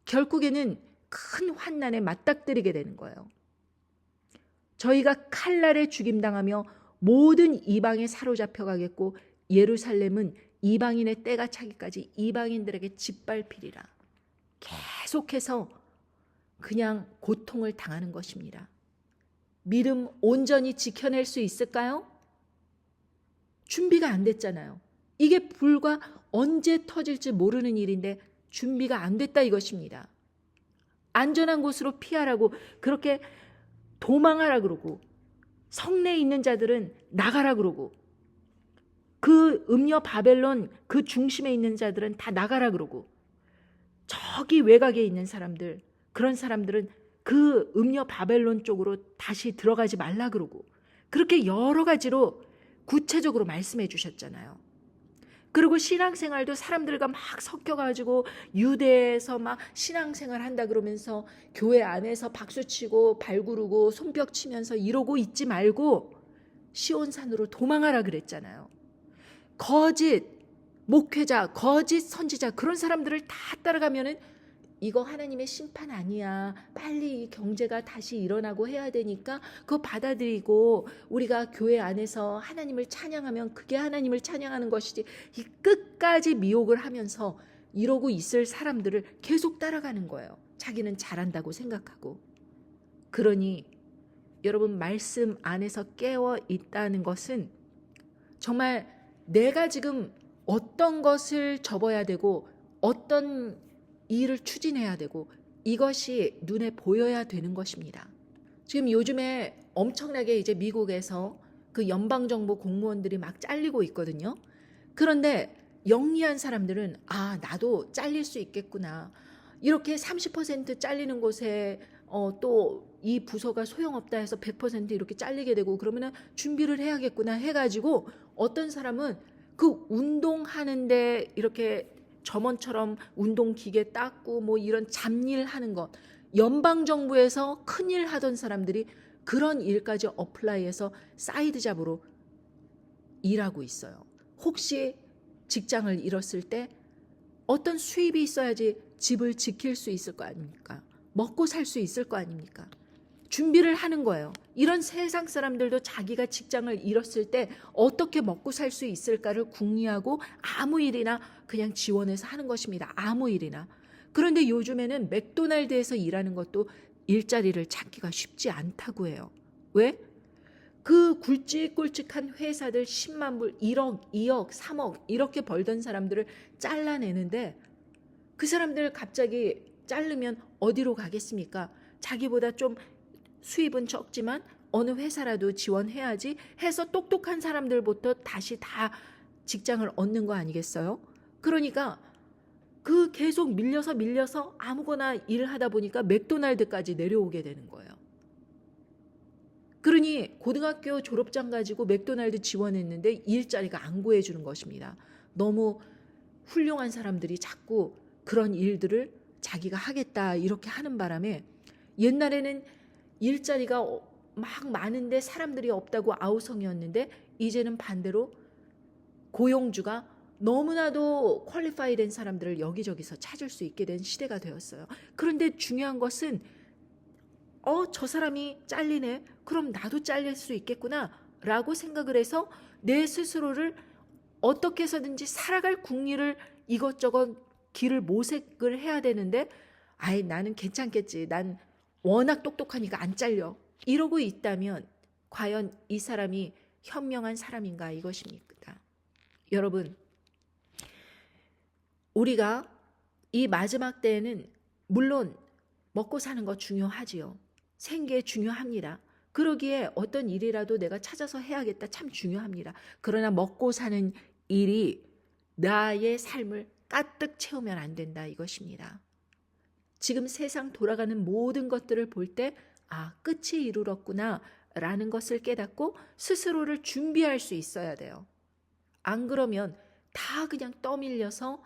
결국에는 큰 환난에 맞닥뜨리게 되는 거예요. 저희가 칼날에 죽임당하며 모든 이방에 사로잡혀 가겠고 예루살렘은 이방인의 때가 차기까지 이방인들에게 짓밟히리라. 계속해서 그냥 고통을 당하는 것입니다. 믿음 온전히 지켜낼 수 있을까요? 준비가 안 됐잖아요. 이게 불과 언제 터질지 모르는 일인데 준비가 안 됐다 이것입니다. 안전한 곳으로 피하라고 그렇게 도망하라 그러고 성내에 있는 자들은 나가라 그러고 그 음녀 바벨론 그 중심에 있는 자들은 다 나가라 그러고 저기 외곽에 있는 사람들 그런 사람들은 그 음녀 바벨론 쪽으로 다시 들어가지 말라 그러고 그렇게 여러 가지로 구체적으로 말씀해 주셨잖아요. 그리고 신앙생활도 사람들과 막 섞여가지고 유대에서 막 신앙생활 한다 그러면서 교회 안에서 박수치고 발구르고 손뼉 치면서 이러고 있지 말고 시온산으로 도망하라 그랬잖아요. 거짓 목회자, 거짓 선지자 그런 사람들을 다 따라가면은 이거 하나님의 심판 아니야. 빨리 이 경제가 다시 일어나고 해야 되니까 그거 받아들이고 우리가 교회 안에서 하나님을 찬양하면 그게 하나님을 찬양하는 것이지. 이 끝까지 미혹을 하면서 이러고 있을 사람들을 계속 따라가는 거예요. 자기는 잘한다고 생각하고. 그러니 여러분 말씀 안에서 깨어 있다는 것은 정말 내가 지금 어떤 것을 접어야 되고 어떤 일을 추진해야 되고 이것이 눈에 보여야 되는 것입니다. 지금 요즘에 엄청나게 이제 미국에서 그 연방정부 공무원들이 막 잘리고 있거든요. 그런데 영리한 사람들은 나도 잘릴 수 있겠구나. 이렇게 30% 잘리는 곳에 또 이 부서가 소용없다 해서 100% 이렇게 잘리게 되고 그러면 준비를 해야겠구나 해가지고 어떤 사람은 그 운동하는데 이렇게 점원처럼 운동기계 닦고 뭐 이런 잡일 하는 것 연방정부에서 큰일 하던 사람들이 그런 일까지 어플라이해서 사이드 잡으로 일하고 있어요. 혹시 직장을 잃었을 때 어떤 수입이 있어야지 집을 지킬 수 있을 거 아닙니까? 먹고 살 수 있을 거 아닙니까? 준비를 하는 거예요. 이런 세상 사람들도 자기가 직장을 잃었을 때 어떻게 먹고 살 수 있을까를 궁리하고 아무 일이나 그냥 지원해서 하는 것입니다. 아무 일이나. 그런데 요즘에는 맥도날드에서 일하는 것도 일자리를 찾기가 쉽지 않다고 해요. 왜? 그 굵직굵직한 회사들 10만 불, 1억, 2억, 3억 이렇게 벌던 사람들을 잘라내는데 그 사람들 갑자기 자르면 어디로 가겠습니까? 자기보다 좀 수입은 적지만 어느 회사라도 지원해야지 해서 똑똑한 사람들부터 다시 다 직장을 얻는 거 아니겠어요? 그러니까 그 계속 밀려서 아무거나 일을 하다 보니까 맥도날드까지 내려오게 되는 거예요. 그러니 고등학교 졸업장 가지고 맥도날드 지원했는데 일자리가 안 구해주는 것입니다. 너무 훌륭한 사람들이 자꾸 그런 일들을 자기가 하겠다 이렇게 하는 바람에 옛날에는 일자리가 막 많은데 사람들이 없다고 아우성이었는데 이제는 반대로 고용주가 너무나도 퀄리파이 된 사람들을 여기저기서 찾을 수 있게 된 시대가 되었어요. 그런데 중요한 것은 저 사람이 잘리네. 그럼 나도 잘릴 수 있겠구나 라고 생각을 해서 내 스스로를 어떻게 해서든지 살아갈 궁리를 이것저것 길을 모색을 해야 되는데 나는 괜찮겠지. 난 워낙 똑똑하니까 안 잘려. 이러고 있다면 과연 이 사람이 현명한 사람인가 이것입니다. 여러분, 우리가 이 마지막 때에는 물론 먹고 사는 거 중요하지요. 생계 중요합니다. 그러기에 어떤 일이라도 내가 찾아서 해야겠다 참 중요합니다. 그러나 먹고 사는 일이 나의 삶을 가득 채우면 안 된다 이것입니다. 지금 세상 돌아가는 모든 것들을 볼 때 끝이 이르렀구나 라는 것을 깨닫고 스스로를 준비할 수 있어야 돼요. 안 그러면 다 그냥 떠밀려서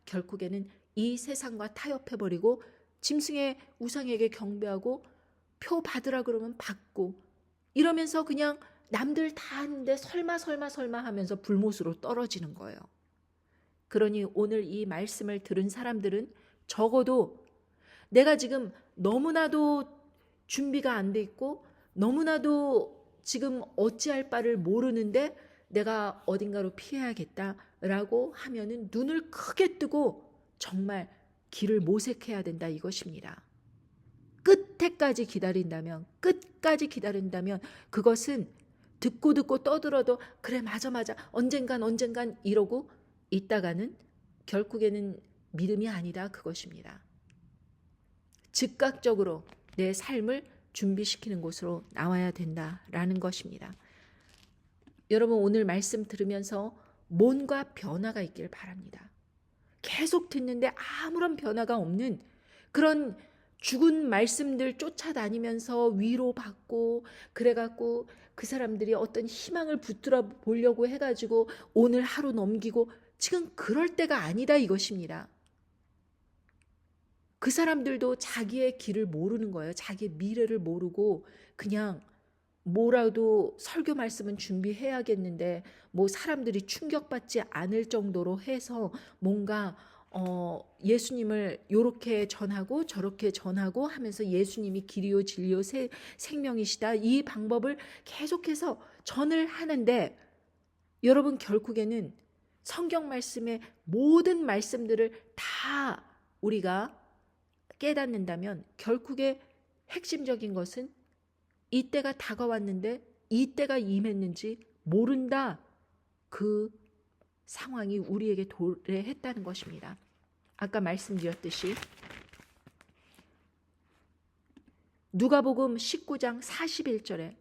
결국에는 이 세상과 타협해버리고 짐승의 우상에게 경배하고 표 받으라 그러면 받고 이러면서 그냥 남들 다 하는데 설마 하면서 불못으로 떨어지는 거예요. 그러니 오늘 이 말씀을 들은 사람들은 적어도 내가 지금 너무나도 준비가 안 돼 있고 너무나도 지금 어찌할 바를 모르는데 내가 어딘가로 피해야겠다라고 하면은 눈을 크게 뜨고 정말 길을 모색해야 된다 이것입니다. 끝까지 기다린다면 그것은 듣고 떠들어도 그래 맞아 언젠간 이러고 있다가는 결국에는 믿음이 아니다 그것입니다. 즉각적으로 내 삶을 준비시키는 곳으로 나와야 된다라는 것입니다. 여러분 오늘 말씀 들으면서 뭔가 변화가 있길 바랍니다. 계속 듣는데 아무런 변화가 없는 그런 죽은 말씀들 쫓아다니면서 위로받고 그래갖고 그 사람들이 어떤 희망을 붙들어 보려고 해가지고 오늘 하루 넘기고 지금 그럴 때가 아니다 이것입니다. 그 사람들도 자기의 길을 모르는 거예요. 자기의 미래를 모르고 그냥 뭐라도 설교 말씀은 준비해야겠는데 뭐 사람들이 충격받지 않을 정도로 해서 뭔가 예수님을 요렇게 전하고 저렇게 전하고 하면서 예수님이 길이요 진리요 생명이시다 이 방법을 계속해서 전을 하는데 여러분 결국에는 성경 말씀의 모든 말씀들을 다 우리가 깨닫는다면 결국에 핵심적인 것은 이때가 다가왔는데 이때가 임했는지 모른다. 그 상황이 우리에게 도래했다는 것입니다. 아까 말씀드렸듯이 누가복음 19장 41절에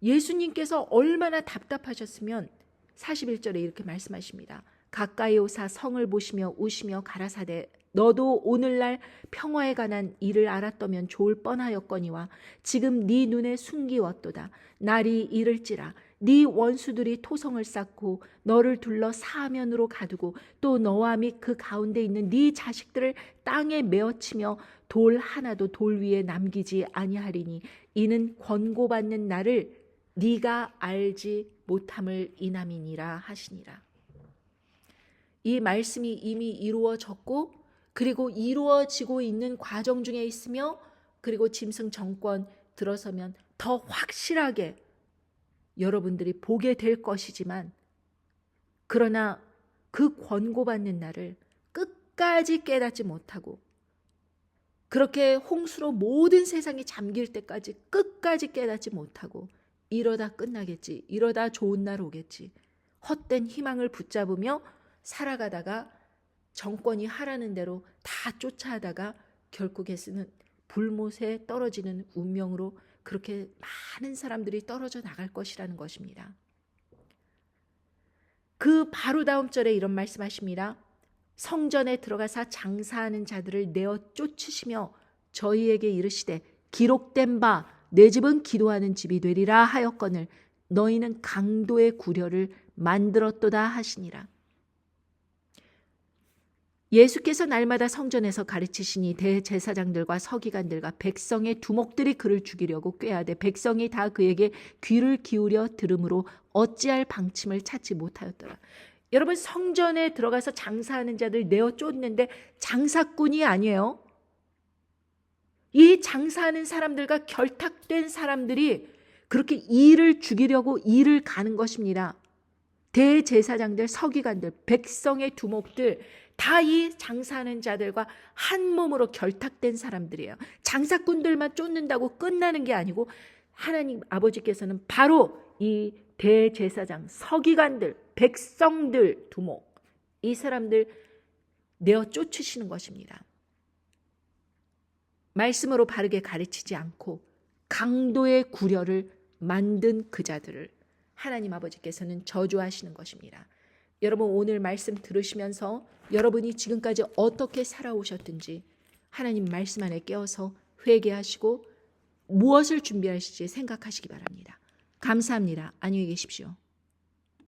예수님께서 얼마나 답답하셨으면 41절에 이렇게 말씀하십니다. 가까이 오사 성을 보시며 우시며 가라사대 너도 오늘날 평화에 관한 일을 알았더면 좋을 뻔하였거니와 지금 네 눈에 숨기웠도다. 날이 이를지라 네 원수들이 토성을 쌓고 너를 둘러 사면으로 가두고 또 너와 및 그 가운데 있는 네 자식들을 땅에 메어치며 돌 하나도 돌 위에 남기지 아니하리니 이는 권고받는 날을 네가 알지 못함을 인함이니라 하시니라. 이 말씀이 이미 이루어졌고 그리고 이루어지고 있는 과정 중에 있으며 그리고 짐승 정권 들어서면 더 확실하게 여러분들이 보게 될 것이지만 그러나 그 권고받는 날을 끝까지 깨닫지 못하고 그렇게 홍수로 모든 세상이 잠길 때까지 끝까지 깨닫지 못하고 이러다 끝나겠지, 이러다 좋은 날 오겠지, 헛된 희망을 붙잡으며 살아가다가 정권이 하라는 대로 다 쫓아하다가 결국에는 불못에 떨어지는 운명으로 그렇게 많은 사람들이 떨어져 나갈 것이라는 것입니다. 그 바로 다음 절에 이런 말씀하십니다. 성전에 들어가서 장사하는 자들을 내어 쫓으시며 저희에게 이르시되 기록된 바 내 집은 기도하는 집이 되리라 하였거늘 너희는 강도의 구려를 만들었도다 하시니라. 예수께서 날마다 성전에서 가르치시니 대제사장들과 서기관들과 백성의 두목들이 그를 죽이려고 꾀하되 백성이 다 그에게 귀를 기울여 들으므로 어찌할 방침을 찾지 못하였더라. 여러분 성전에 들어가서 장사하는 자들 내어 쫓는데 장사꾼이 아니에요. 이 장사하는 사람들과 결탁된 사람들이 그렇게 이를 죽이려고 이를 가는 것입니다. 대제사장들, 서기관들, 백성의 두목들 다 이 장사하는 자들과 한 몸으로 결탁된 사람들이에요. 장사꾼들만 쫓는다고 끝나는 게 아니고 하나님 아버지께서는 바로 이 대제사장, 서기관들, 백성들, 두목 이 사람들 내어 쫓으시는 것입니다. 말씀으로 바르게 가르치지 않고 강도의 구려를 만든 그 자들을 하나님 아버지께서는 저주하시는 것입니다. 여러분 오늘 말씀 들으시면서 여러분이 지금까지 어떻게 살아오셨든지 하나님 말씀 안에 깨어서 회개하시고 무엇을 준비하실지 생각하시기 바랍니다. 감사합니다. 안녕히 계십시오.